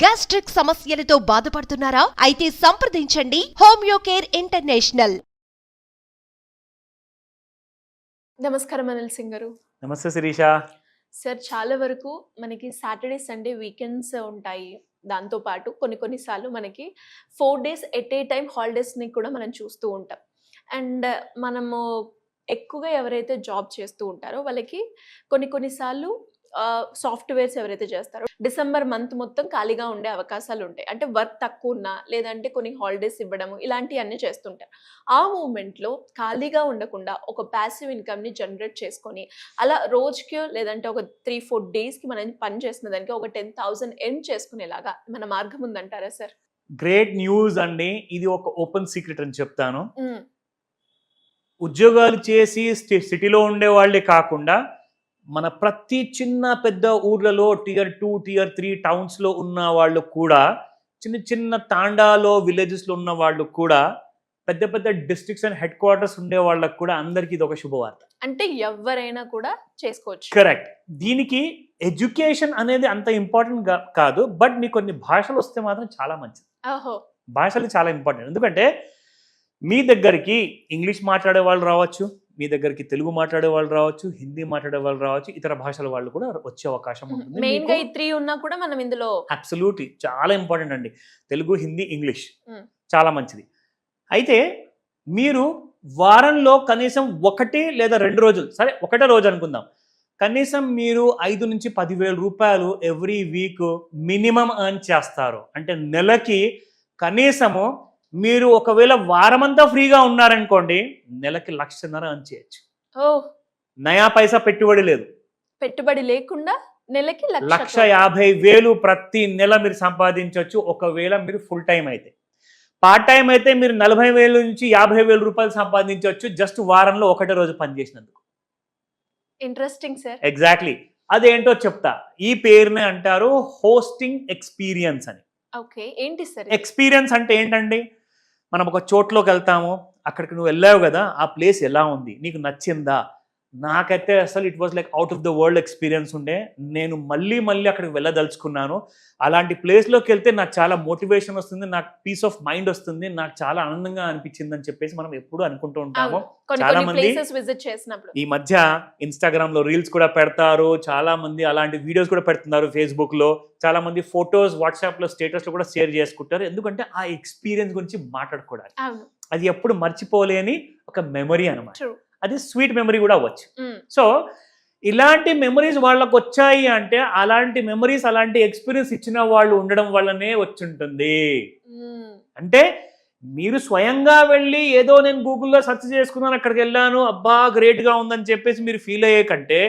Gastric సమస్యలతో బాధపడుతున్నారా? అయితే సంప్రదించండి హోమియో కేర్ ఇంటర్నేషనల్. నమస్కారం అనిల్ సింగ్ గారు. నమస్తే శిరీష. సార్, చాలా వరకు మనకి సాటర్డే సండే వీకెండ్స్ ఉంటాయి. దాంతో పాటు కొన్ని సార్లు మనకి 4 days ఎట్ ఏ టైం హాలిడేస్ని కూడా మనం చూస్తూ ఉంటాం. అండ్ మనము ఎక్కువగా ఎవరైతే జాబ్ చేస్తూ ఉంటారో వాళ్ళకి కొన్నిసార్లు సాఫ్ట్వేర్స్ ఎవరైతే చేస్తారో డిసెంబర్ మంత్ మొత్తం ఖాళీగా ఉండే అవకాశాలు ఉంటాయి. అంటే వర్క్ తక్కువ ఉన్నా లేదంటే కొన్ని హాలిడేస్ ఇవ్వడము ఇలాంటివన్నీ చేస్తుంటారు. ఆ మూమెంట్లో ఖాళీగా ఉండకుండా ఒక ప్యాసివ్ ఇన్కమ్ని జనరేట్ చేసుకొని అలా రోజుకి లేదంటే ఒక 3-4 daysకి మనం పని చేసిన దానికి ఒక 10,000 ఎర్న్ చేసుకునేలాగా మన మార్గం ఉందంటారా సార్? గ్రేట్ న్యూస్ అండి. ఇది ఒక ఓపెన్ సీక్రెట్ అని చెప్తాను. ఉద్యోగాలు చేసి సిటీలో ఉండే వాళ్ళే కాకుండా మన ప్రతి చిన్న పెద్ద ఊర్లలో Tier 2, Tier 3 టౌన్స్లో ఉన్న వాళ్ళు కూడా, చిన్న చిన్న తాండాలో విలేజెస్లో ఉన్న వాళ్ళు కూడా, పెద్ద పెద్ద డిస్ట్రిక్ట్స్ అండ్ హెడ్ క్వార్టర్స్ ఉండే వాళ్ళకు కూడా అందరికీ ఇది ఒక శుభవార్త. అంటే ఎవరైనా కూడా చేసుకోవచ్చు. కరెక్ట్. దీనికి ఎడ్యుకేషన్ అనేది అంత ఇంపార్టెంట్ కాదు, బట్ మీకు కొన్ని భాషలు వస్తే మాత్రం చాలా మంచిది. భాషలు చాలా ఇంపార్టెంట్. ఎందుకంటే మీ దగ్గరికి ఇంగ్లీష్ మాట్లాడే వాళ్ళు రావచ్చు, మీ దగ్గరికి తెలుగు మాట్లాడే వాళ్ళు రావచ్చు, హిందీ మాట్లాడే వాళ్ళు రావచ్చు, ఇతర భాషల వాళ్ళు కూడా వచ్చే అవకాశం ఉంటుంది. మెయిన్గా ఈ 3 ఉన్నా కూడా మనం ఇందులో అబ్సల్యూట్లీ చాలా ఇంపార్టెంట్ అండి. తెలుగు, హిందీ, ఇంగ్లీష్ చాలా మంచిది. అయితే మీరు వారంలో కనీసం 1 లేదా 2 రోజులు, సరే 1 రోజు అనుకుందాం, కనీసం మీరు 5 నుంచి 10,000 రూపాయలు ఎవ్రీ వీక్ మినిమం ఎర్న్ చేస్తారు. అంటే నెలకి కనీసము మీరు ఒకవేళ వారమంతా ఫ్రీగా ఉన్నారనుకోండి, నెలకి 1,50,000 ఎర్న్ చేయొచ్చు. నయా పైసా పెట్టుబడి లేదు. పెట్టుబడి లేకుండా నెలకి 1,50,000 ప్రతి నెల మీరు సంపాదించవచ్చు. ఒకవేళ మీరు ఫుల్ టైం అయితే. పార్ట్ టైం అయితే మీరు 40,000 నుంచి 50,000 రూపాయలు సంపాదించవచ్చు జస్ట్ వారంలో 1 రోజు పని చేసినందుకు. Interesting sir. ఎగ్జాక్ట్లీ. అదేంటో చెప్తా. ఈ పేరునే అంటారు హోస్టింగ్ ఎక్స్పీరియన్స్ అని. ఓకే, ఏంటి సార్ ఎక్స్పీరియన్స్ అంటే ఏంటండి? మనం ఒక చోట్లోకి వెళ్తాము, అక్కడికి నువ్వు వెళ్ళావు కదా, ఆ ప్లేస్ ఎలా ఉంది, నీకు నచ్చిందా? నాకైతే అసలు it was like out of the world experience ఉండే. నేను మళ్ళీ అక్కడికి వెళ్ళదలుచుకున్నాను. అలాంటి ప్లేస్లోకి వెళ్తే నాకు చాలా మోటివేషన్ వస్తుంది, నాకు పీస్ ఆఫ్ మైండ్ వస్తుంది, నాకు చాలా ఆనందంగా అనిపించింది అని చెప్పేసి మనం ఎప్పుడు అనుకుంటూ ఉంటాము. చాలా మంది ఈ మధ్య ఇన్స్టాగ్రామ్ లో రీల్స్ కూడా పెడతారు, చాలా మంది అలాంటి వీడియోస్ కూడా పెడుతున్నారు, ఫేస్బుక్ లో చాలా మంది ఫొటోస్, వాట్సాప్ లో స్టేటస్ లో కూడా షేర్ చేసుకుంటారు. ఎందుకంటే ఆ ఎక్స్పీరియన్స్ గురించి మాట్లాడుకోవడానికి. అది ఎప్పుడు మర్చిపోలేని ఒక మెమరీ అన్నమాట. అది స్వీట్ మెమరీ కూడా అవ్వచ్చు. సో ఇలాంటి మెమరీస్ వాళ్ళకు వచ్చాయి అంటే అలాంటి మెమరీస్, అలాంటి ఎక్స్పీరియన్స్ ఇచ్చిన వాళ్ళు ఉండడం వల్లనే వచ్చుంటుంది. అంటే మీరు స్వయంగా వెళ్ళి ఏదో నేను గూగుల్లో సెర్చ్ చేసుకున్నాను, అక్కడికి వెళ్ళాను, అబ్బా గ్రేట్గా ఉందని చెప్పేసి మీరు ఫీల్ అయ్యే కంటే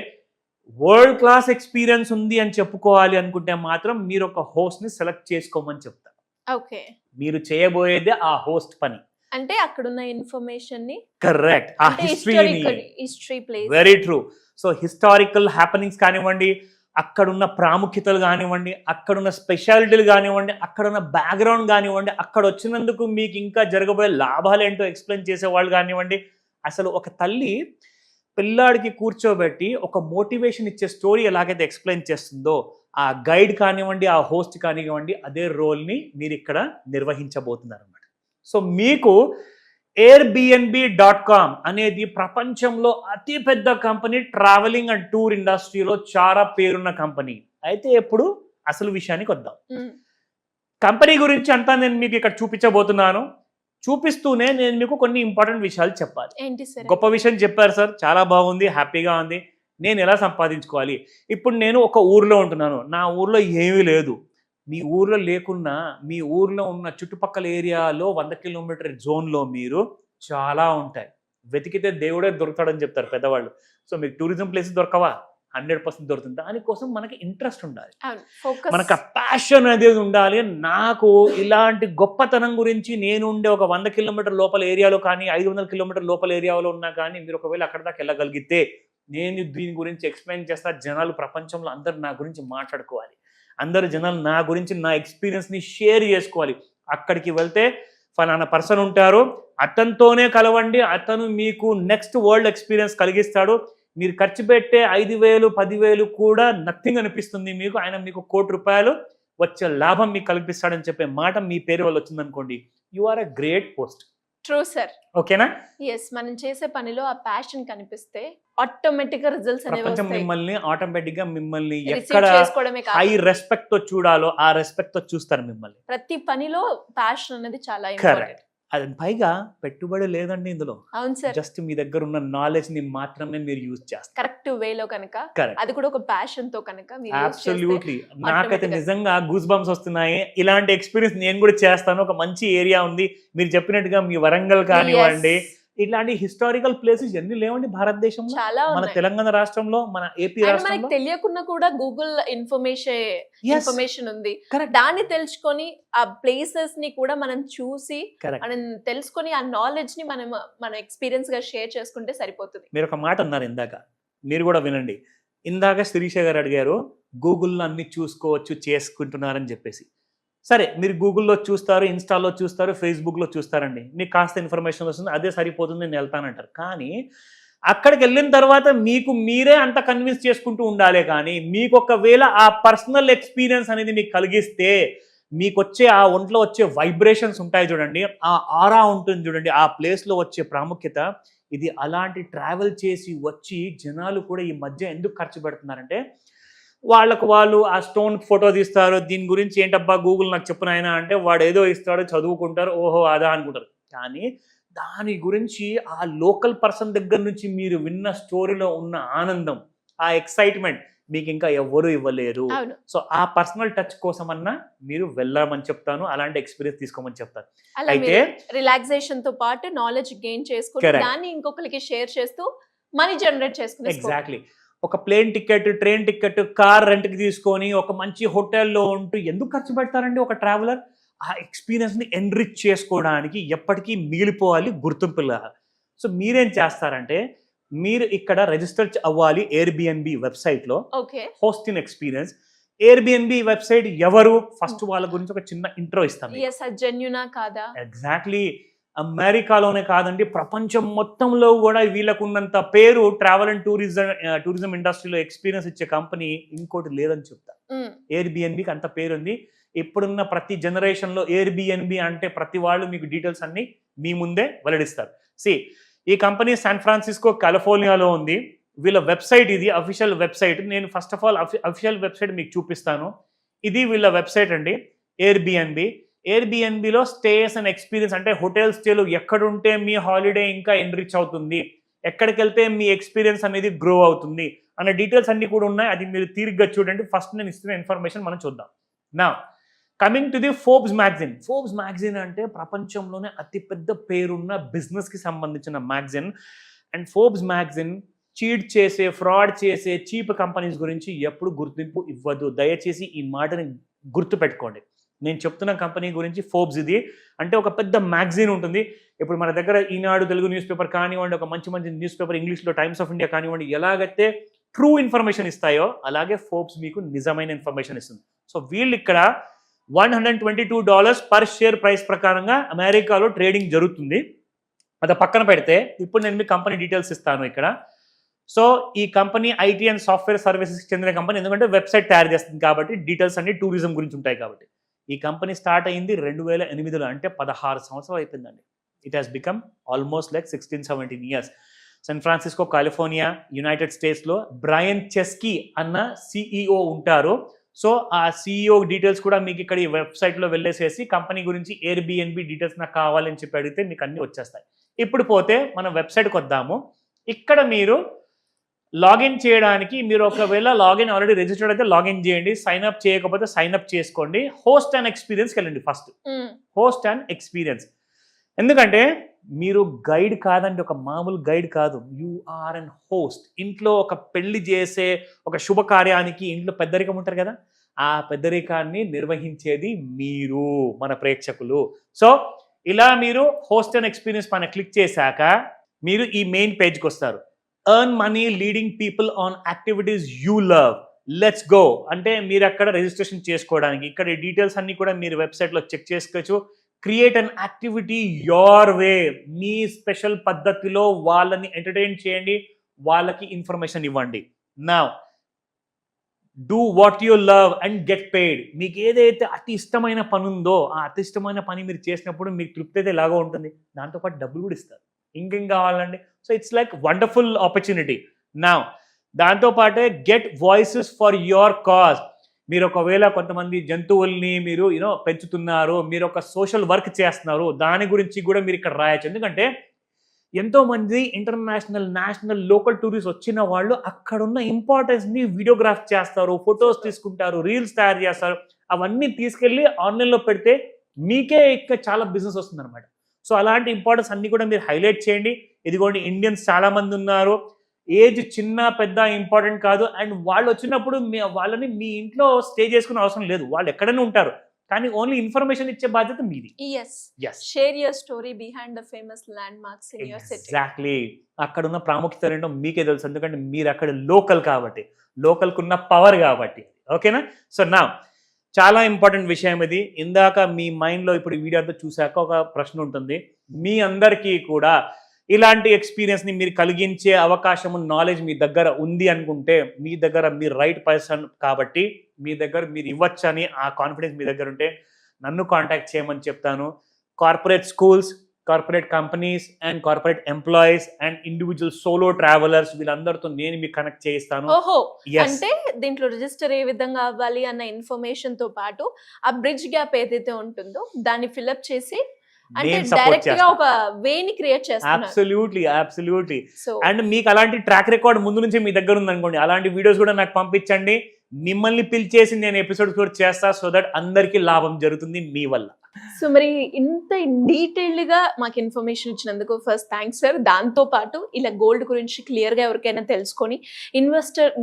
వరల్డ్ క్లాస్ ఎక్స్పీరియన్స్ ఉంది అని చెప్పుకోవాలి అనుకుంటే మాత్రం మీరు ఒక హోస్ట్ని సెలెక్ట్ చేసుకోమని చెప్తారు. ఓకే, మీరు చేయబోయేదే ఆ హోస్ట్ పని. అంటే అక్కడున్న ఇన్ఫర్మేషన్ ని, కరెక్ట్, ఆ history place, very true. So historical happenings కానివ్వండి, అక్కడున్న ప్రాముఖ్యతలు కానివ్వండి, అక్కడున్న స్పెషాలిటీలు కానివ్వండి, అక్కడున్న బ్యాక్గ్రౌండ్ కానివ్వండి, అక్కడ వచ్చినందుకు మీకు ఇంకా జరగబోయే లాభాలు ఏంటో ఎక్స్ప్లెయిన్ చేసేవాళ్ళు కానివ్వండి. అసలు ఒక తల్లి పిల్లాడికి కూర్చోబెట్టి ఒక మోటివేషన్ ఇచ్చే స్టోరీ ఎలాగైతే ఎక్స్ప్లెయిన్ చేస్తుందో, ఆ గైడ్ కానివ్వండి, ఆ హోస్ట్ కానివ్వండి, అదే రోల్ని మీరు ఇక్కడ నిర్వహించబోతున్నారు అన్నమాట. సో మీకు airbnb.com అనేది ప్రపంచంలో అతిపెద్ద కంపెనీ, ట్రావెలింగ్ అండ్ టూర్ ఇండస్ట్రీలో చాలా పేరున్న కంపెనీ. అయితే ఇప్పుడు అసలు విషయానికి వద్దాం. కంపెనీ గురించి అంతా నేను మీకు ఇక్కడ చూపించబోతున్నాను. చూపిస్తూనే నేను మీకు కొన్ని ఇంపార్టెంట్ విషయాలు చెప్పాలి. గొప్ప విషయం చెప్పారు సార్, చాలా బాగుంది, హ్యాపీగా ఉంది. నేను ఎలా సంపాదించుకోవాలి? ఇప్పుడు నేను ఒక ఊర్లో ఉంటున్నాను, నా ఊర్లో ఏమీ లేదు. మీ ఊర్లో లేకున్నా మీ ఊర్లో ఉన్న చుట్టుపక్కల ఏరియాలో 100 కిలోమీటర్ జోన్లో మీరు చాలా ఉంటాయి. వెతికితే దేవుడే దొరుకుతాడని చెప్తారు పెద్దవాళ్ళు. సో మీకు టూరిజం ప్లేసెస్ దొరకవా? 100% దొరుకుతుంది. దానికోసం మనకి ఇంట్రెస్ట్ ఉండాలి, మనకు ఆ ప్యాషన్ అనేది ఉండాలి. నాకు ఇలాంటి గొప్పతనం గురించి, నేను ఉండే ఒక 100 కిలోమీటర్ లోపల ఏరియాలో కానీ 500 కిలోమీటర్ లోపల ఏరియాలో ఉన్నా కానీ మీరు ఒకవేళ అక్కడ దాకా వెళ్ళగలిగితే నేను దీని గురించి ఎక్స్ప్లెయిన్ చేస్తా. జనాలు ప్రపంచంలో అందరు నా గురించి మాట్లాడుకోవాలి, అందరు జనాలు నా గురించి, నా ఎక్స్పీరియన్స్ని షేర్ చేసుకోవాలి. అక్కడికి వెళ్తే ఫలానా పర్సన్ ఉంటారు, అతనితోనే కలవండి, అతను మీకు నెక్స్ట్ వరల్డ్ ఎక్స్పీరియన్స్ కలిగిస్తాడు. మీరు ఖర్చు పెట్టే 5,000, 10,000 కూడా నథింగ్ అనిపిస్తుంది మీకు. ఆయన మీకు ₹1,00,00,000 వచ్చే లాభం మీకు కల్పిస్తాడని చెప్పే మాట మీ పేరు వల్ల వచ్చిందనుకోండి, you are a great post. True sir. ఓకేనా? ఎస్, మనం చేసే పనిలో ఆ ప్యాషన్ కనిపిస్తే ఆటోమేటిక్ గా రిజల్ట్స్ అనేవి ప్రపంచం వస్తాయి. మిమ్మల్ని ఆటోమేటిక్ గా మిమ్మల్ని Receive ఎక్కడ చేసుకోవడమే కాదు, హై రెస్పెక్ట్ తో చూడాలో ఆ రెస్పెక్ట్ తో చూస్తారు మిమ్మల్ని. ప్రతి పనిలో ప్యాషన్ అనేది చాలా కరెక్ట్. ఇంపార్టెంట్. అది పైగా పెట్టుబడి లేదండి ఇందులో. అవును సార్. జస్ట్ మీ దగ్గర ఉన్న నాలెడ్జ్ ని మాత్రమే మీరు యూజ్ చేస్తారు. కరెక్ట్ వేలో కనుక, కరెక్ట్. అది కూడా ఒక ప్యాషన్ తో కనుక మీరు use చేస్తే అబ్సల్యూట్లీ. నాకైతే automatic గా- నిజంగా గూస్ బంప్స్ వస్తున్నాయి. ఇలాంటి ఎక్స్పీరియన్స్ నేను కూడా చేస్తాను. ఒక మంచి ఏరియా ఉంది మీరు చెప్పినట్టుగా, మీ వరంగల్ కానివ్వండి, Yes, ఇలాంటి హిస్టారికల్ ప్లేసెస్ ఎన్ని లేవండి భారతదేశంలో. చాలా మన ఉన్నాయి. తెలంగాణ రాష్ట్రంలో, మన ఏపీ అండ్ రాష్ట్రంలో. మనకి తెలియకుండా కూడా గూగుల్ ఇన్ఫర్మేషన్ ఉంది. కరెక్ట్. దాన్ని తెలుసుకొని ఆ ప్లేసెస్ ని కూడా మనం చూసి కరెక్ట్. మనం తెలుసుకొని ఆ నాలెడ్జ్ ని మనం మన ఎక్స్పీరియన్స్ గా షేర్ చేసుకుంటే సరిపోతుంది. మీరు ఒక మాట అన్నారు ఇందాక, మీరు కూడా వినండి. ఇందాక శిరీష గారు అడిగారు గూగుల్లో అన్ని చూసుకోవచ్చు చేసుకుంటున్నారని చెప్పేసి. సరే, మీరు గూగుల్లో చూస్తారు, ఇన్స్టాలో చూస్తారు, ఫేస్బుక్లో చూస్తారండి, మీకు కాస్త ఇన్ఫర్మేషన్ వస్తుంది, అదే సరిపోతుంది, నేను వెళ్తానంటారు. కానీ అక్కడికి వెళ్ళిన తర్వాత మీకు మీరే అంత కన్విన్స్ చేసుకుంటూ ఉండాలి. కానీ మీకు ఒకవేళ ఆ పర్సనల్ ఎక్స్పీరియన్స్ అనేది మీకు కలిగిస్తే, మీకు వచ్చే ఆ ఒంట్లో వచ్చే వైబ్రేషన్స్ ఉంటాయి చూడండి, ఆ ఆరా ఉంటుంది చూడండి, ఆ ప్లేస్లో వచ్చే ప్రాముఖ్యత, ఇది అలాంటి ట్రావెల్ చేసి వచ్చి జనాలు కూడా ఈ మధ్య ఎందుకు ఖర్చు పెడుతున్నారంటే, వాళ్ళు ఆ స్టోన్ ఫోటో తీస్తారు, దీని గురించి ఏంటబ్బా గూగుల్ నాకు చెప్పు నాయనా అంటే వాడు ఏదో ఇస్తాడు, చదువుకుంటారు, ఓహో అదా అనుకుంటారు. కానీ దాని గురించి ఆ లోకల్ పర్సన్ దగ్గర నుంచి మీరు విన్న స్టోరీలో ఉన్న ఆనందం, ఆ ఎక్సైట్మెంట్ మీకు ఇంకా ఎవ్వరూ ఇవ్వలేరు. అవును. సో ఆ పర్సనల్ టచ్ కోసమన్నా మీరు వెళ్ళమని చెప్తాను, అలాంటి ఎక్స్పీరియన్స్ తీసుకోమని చెప్తాను. అలా అయితే రిలాక్సేషన్ తో పాటు నాలెడ్జ్ గెయిన్ చేసుకుని Correct. దాన్ని ఇంకొకరికి షేర్ చేస్తూ మనీ జనరేట్ చేసుకునే scope. ఎగ్జాక్ట్లీ. ఒక plane ticket, train ticket, car రెంట్కి తీసుకొని ఒక మంచి హోటల్లో ఉంటూ ఎందుకు ఖర్చు పెడతారండి ఒక ట్రావెలర్? ఆ ఎక్స్పీరియన్స్ని ఎన్రిచ్ చేసుకోవడానికి, ఎప్పటికీ మిగిలిపోవాలి గుర్తింపులా. సో మీరేం చేస్తారంటే, మీరు ఇక్కడ రిజిస్టర్ అవ్వాలి ఎయిర్బిఎన్బి వెబ్సైట్లో, okay. Hosting experience. Airbnb website ఎవరు, ఫస్ట్ వాళ్ళ గురించి ఒక చిన్న ఇంట్రో ఇస్తాం. ఎస్, అది జెన్యునా కాదా? ఎగ్జాక్ట్లీ. అమెరికాలోనే కాదండి, ప్రపంచం మొత్తంలో కూడా వీళ్ళకు ఉన్నంత పేరు ట్రావెల్ అండ్ టూరిజం ఇండస్ట్రీలో ఎక్స్పీరియన్స్ ఇచ్చే కంపెనీ ఇంకోటి లేదని చెప్తా. ఎయిర్బిఎన్బికి అంత పేరుంది. ఇప్పుడున్న ప్రతి జనరేషన్లో ఎయిర్బిఎన్బి అంటే ప్రతి వాళ్ళు మీకు డీటెయిల్స్ అన్ని మీ ముందే వెల్లడిస్తారు. ఈ కంపెనీ శాన్ ఫ్రాన్సిస్కో కాలిఫోర్నియాలో ఉంది. వీళ్ళ వెబ్సైట్ ఇది, అఫీషియల్ వెబ్సైట్. నేను first of all official website మీకు చూపిస్తాను. ఇది వీళ్ళ వెబ్సైట్ అండి, ఎయిర్బిఎన్బి. ఎయిర్బిఎన్బిలో స్టేస్ అండ్ ఎక్స్పీరియన్స్ అంటే హోటల్ స్టేలు ఎక్కడుంటే మీ హాలిడే ఇంకా ఎన్రిచ్ అవుతుంది, ఎక్కడికి వెళ్తే మీ ఎక్స్పీరియన్స్ అనేది గ్రో అవుతుంది అనే డీటెయిల్స్ అన్ని కూడా ఉన్నాయి. అది మీరు తీరిగ్గా చూడండి. ఫస్ట్ నేను ఇస్తున్న ఇన్ఫర్మేషన్ మనం చూద్దాం. నా coming to the Forbes magazine. Forbes magazine అంటే ప్రపంచంలోనే అతిపెద్ద పేరున్న బిజినెస్కి సంబంధించిన magazine. And Forbes magazine cheat చేసే, ఫ్రాడ్ చేసే చీప్ కంపెనీస్ గురించి ఎప్పుడు గుర్తింపు ఇవ్వదు. దయచేసి ఈ మాటని గుర్తుపెట్టుకోండి. నేను చెప్తున్న కంపెనీ గురించి ఫోర్బ్స్ ఇది అంటే ఒక పెద్ద మ్యాగజైన్ ఉంటుంది. ఇప్పుడు మన దగ్గర ఈనాడు తెలుగు న్యూస్ పేపర్ కానివ్వండి, ఒక మంచి మంచి న్యూస్ పేపర్ ఇంగ్లీష్లో టైమ్స్ ఆఫ్ ఇండియా కానివ్వండి, ఎలాగైతే ట్రూ ఇన్ఫర్మేషన్ ఇస్తాయో అలాగే ఫోర్బ్స్ మీకు నిజమైన ఇన్ఫర్మేషన్ ఇస్తుంది. సో వీళ్ళు ఇక్కడ $122 పర్ షేర్ ప్రైస్ ప్రకారంగా అమెరికాలో ట్రేడింగ్ జరుగుతుంది. అది పక్కన పెడితే ఇప్పుడు నేను మీకు కంపెనీ డీటెయిల్స్ ఇస్తాను ఇక్కడ. సో ఈ కంపెనీ ఐటీ అండ్ సాఫ్ట్వేర్ సర్వీసెస్కి చెందిన కంపెనీ, ఎందుకంటే వెబ్సైట్ తయారు చేస్తుంది కాబట్టి డీటెయిల్స్ అన్ని టూరిజం గురించి ఉంటాయి కాబట్టి. ఈ కంపెనీ స్టార్ట్ అయింది 2008లో, అంటే 16 సంవత్సరాలు అయిపోయిందండి. It has become almost like 16-17 years. San Francisco California, United స్టేట్స్లో బ్రయన్ చెస్కీ అన్న సిఇఓ ఉంటారు. సో ఆ సిఇఓ డీటెయిల్స్ కూడా మీకు ఇక్కడ ఈ వెబ్సైట్లో వెళ్ళేసేసి కంపెనీ గురించి ఎయిర్బిఎన్బి డీటెయిల్స్ నాకు కావాలని చెప్పి అడిగితే మీకు అన్నీ వచ్చేస్తాయి. ఇప్పుడు పోతే మనం వెబ్సైట్కి వద్దాము. ఇక్కడ మీరు లాగిన్ చేయడానికి, మీరు ఒకవేళ లాగిన్ ఆల్రెడీ రిజిస్టర్డ్ అయితే లాగిన్ చేయండి, సైన్ అప్ చేయకపోతే సైన్ అప్ చేసుకోండి. హోస్ట్ అండ్ ఎక్స్పీరియన్స్కి వెళ్ళండి. First host and experience. ఎందుకంటే మీరు గైడ్ కాదండి, ఒక మామూలు గైడ్ కాదు, యు ఆర్ అండ్ హోస్ట్. ఇంట్లో ఒక పెళ్లి చేసే ఒక శుభకార్యానికి ఇంట్లో పెద్దరికం ఉంటారు కదా, ఆ పెద్దరికాన్ని నిర్వహించేది మీరు, మన ప్రేక్షకులు. సో ఇలా మీరు హోస్ట్ అండ్ ఎక్స్పీరియన్స్ పైన క్లిక్ చేశాక మీరు ఈ మెయిన్ పేజ్కి వస్తారు. Earn money leading people on activities you love, let's go అంటే మీరు అక్కడ రిజిస్ట్రేషన్ చేసుకోవడానికి. ఇక్కడ ఈ డీటెయిల్స్ అన్ని కూడా మీరు వెబ్సైట్లో చెక్ చేసుకోవచ్చు. Create an activity your way, me special పద్ధతిలో వాళ్ళని ఎంటర్టైన్ చేయండి, వాళ్ళకి ఇన్ఫర్మేషన్ ఇవ్వండి. నా do what you love and get paid. మీకు ఏదైతే అతి ఇష్టమైన పని ఉందో ఆ అతి ఇష్టమైన పని మీరు చేసినప్పుడు మీకు తృప్తి అయితే ఎలాగో ఉంటుంది, దాంతోపాటు డబ్బులు కూడా ఇస్తారు. ఇంకేం కావాలండి? So it's like wonderful opportunity. నా దాంతోపాటే get voices for your cause. మీరు ఒకవేళ కొంతమంది జంతువుల్ని మీరు పెంచుతున్నారు, మీరు ఒక సోషల్ వర్క్ చేస్తున్నారు, దాని గురించి కూడా మీరు ఇక్కడ రాయొచ్చు. ఎందుకంటే ఎంతో మంది ఇంటర్నేషనల్, నేషనల్, లోకల్ టూరిస్ట్ వచ్చిన వాళ్ళు అక్కడున్న ఇంపార్టెన్స్ని వీడియోగ్రాఫ్ చేస్తారు, ఫొటోస్ తీసుకుంటారు, రీల్స్ తయారు చేస్తారు. అవన్నీ తీసుకెళ్ళి ఆన్లైన్లో పెడితే మీకే ఇక్కడ చాలా బిజినెస్ వస్తుంది అనమాట. సో అలాంటి ఇంపార్టెన్స్ అన్ని కూడా మీరు హైలైట్ చేయండి. ఇదిగోండి, ఇండియన్స్ చాలా మంది ఉన్నారు, ఏజ్ చిన్న పెద్ద ఇంపార్టెంట్ కాదు. అండ్ వాళ్ళు వచ్చినప్పుడు వాళ్ళని మీ ఇంట్లో స్టే చేసుకునే అవసరం లేదు, వాళ్ళు ఎక్కడైనా ఉంటారు, కానీ ఓన్లీ ఇన్ఫర్మేషన్ ఇచ్చే బాధ్యత మీది. Share your story behind the famous land marks in your city. Exactly. అక్కడ ఉన్న ప్రాముఖ్యత ఏంటో మీకే తెలుసు, ఎందుకంటే మీరు అక్కడ లోకల్ కాబట్టి, లోకల్కు ఉన్న పవర్ కాబట్టి. ఓకేనా? సో నా చాలా ఇంపార్టెంట్ విషయం ఇది. ఇందాక మీ మైండ్లో ఇప్పుడు ఈ వీడియో అంతా చూశాక ఒక ప్రశ్న ఉంటుంది. మీ అందరికీ కూడా ఇలాంటి ఎక్స్పీరియన్స్ని మీరు కలిగించే అవకాశం, నాలెడ్జ్ మీ దగ్గర ఉంది అనుకుంటే, మీ దగ్గర మీరు రైట్ పర్సన్ కాబట్టి మీ దగ్గర మీరు ఇవ్వచ్చని ఆ కాన్ఫిడెన్స్ మీ దగ్గర ఉంటే నన్ను కాంటాక్ట్ చేయమని చెప్తాను. Corporate schools, corporate companies and corporate employees and individual solo travellers, వీళ్ళందరితో నేను మీకు కనెక్ట్ చేయిస్తాను. ఓహో, అంటే దీంట్లో రిజిస్టర్ ఏ విధంగా అవ్వాలి అన్న ఇన్ఫర్మేషన్ తో పాటు ఆ బ్రిడ్జ్ గ్యాప్ ఏదైతే ఉంటుందో దాన్ని ఫిల్అప్ చేసి అంటే డైరెక్ట్ గా ఒక వేని క్రియేట్ చేస్తున్నారు. అబ్సల్యూట్లీ. అండ్ మీకు అలాంటి ట్రాక్ రికార్డ్ ముందు నుంచి మీ దగ్గర ఉందనుకోండి, అలాంటి వీడియోస్ కూడా నాకు పంపించండి. మిమ్మల్ని పిలిచేసి నేను ఎపిసోడ్స్ కూడా చేస్తా, సో దట్ అందరికీ లాభం జరుగుతుంది మీ వల్ల. సో మరి ఇంత డీటెయిల్డ్ గా మాకు ఇన్ఫర్మేషన్ ఇచ్చినందుకు ఫస్ట్ థ్యాంక్స్ సార్. దాంతో పాటు ఇలా గోల్డ్ గురించి క్లియర్ గా ఎవరికైనా తెలుసుకొని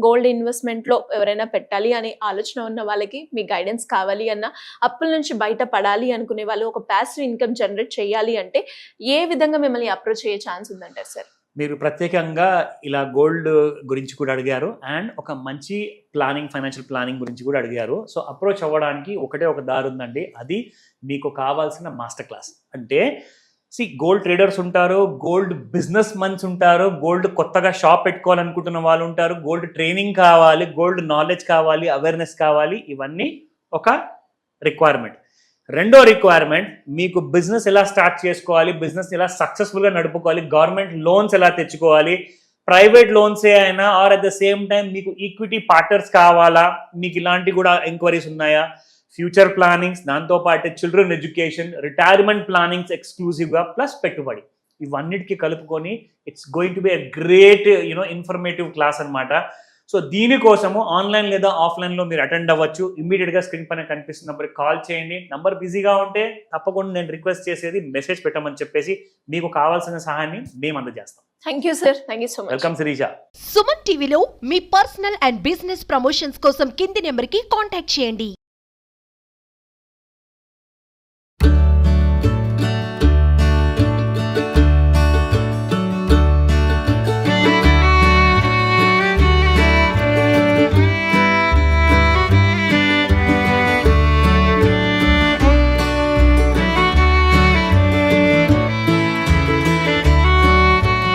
గోల్డ్ ఇన్వెస్ట్మెంట్ లో ఎవరైనా పెట్టాలి అనే ఆలోచన ఉన్న వాళ్ళకి మీ గైడెన్స్ కావాలి అన్న, అప్పుల నుంచి బయట పడాలి అనుకునే వాళ్ళు ఒక ప్యాసివ్ ఇన్కమ్ జనరేట్ చేయాలి అంటే ఏ విధంగా మిమ్మల్ని అప్రోచ్ అయ్యే ఛాన్స్ ఉందంటారు సార్? మీరు ప్రత్యేకంగా ఇలా గోల్డ్ గురించి కూడా అడిగారు అండ్ ఒక మంచి ప్లానింగ్, ఫైనాన్షియల్ ప్లానింగ్ గురించి కూడా అడిగారు. సో అప్రోచ్ అవ్వడానికి ఒకటే ఒక దారి ఉందండి, అది మీకు కావాల్సిన మాస్టర్ క్లాస్. అంటే గోల్డ్ ట్రేడర్స్ ఉంటారు, గోల్డ్ బిజినెస్ మన్స్ ఉంటారు, గోల్డ్ కొత్తగా షాప్ పెట్టుకోవాలనుకుంటున్న వాళ్ళు ఉంటారు, గోల్డ్ ట్రైనింగ్ కావాలి, గోల్డ్ నాలెడ్జ్ కావాలి, అవేర్నెస్ కావాలి. ఇవన్నీ ఒక రిక్వైర్మెంట్. రెండో రిక్వైర్మెంట్, మీకు బిజినెస్ ఎలా స్టార్ట్ చేసుకోవాలి, బిజినెస్ ఎలా సక్సెస్ఫుల్గా నడుపుకోవాలి, గవర్నమెంట్ లోన్స్ ఎలా తెచ్చుకోవాలి, ప్రైవేట్ లోన్సే అయినా or at the same time మీకు ఈక్విటీ పార్ట్నర్స్ కావాలా, మీకు ఇలాంటి కూడా ఎంక్వైరీస్ ఉన్నాయా, ఫ్యూచర్ ప్లానింగ్స్, దాంతోపాటు చిల్డ్రన్ ఎడ్యుకేషన్, రిటైర్మెంట్ ప్లానింగ్స్ ఎక్స్క్లూజివ్గా, ప్లస్ పెట్టుబడి, ఇవన్నిటికీ కలుపుకొని it's going to be a great informative class అనమాట. సో దీనికోసము ఆన్లైన్ లేదా ఆఫ్లైన్లో మీరు అటెండ్ అవ్వచ్చు. ఇమ్మీడియట్గా స్క్రీన్ పైన కనిపిస్తున్న నెంబర్కి కాల్ చేయండి. నంబర్ బిజీగా ఉంటే తప్పకుండా నేను రిక్వెస్ట్ చేసేది మెసేజ్ పెట్టమని చెప్పేసి మీకు కావాల్సిన సహాయాన్ని మేము అందజేస్తాం. Thank you sir. Thank you so much. Welcome Sirisha. Suman టీవీలో మీ పర్సనల్ అండ్ బిజినెస్ ప్రమోషన్స్ కోసం కింది నెంబర్కి కాంటాక్ట్ చేయండి.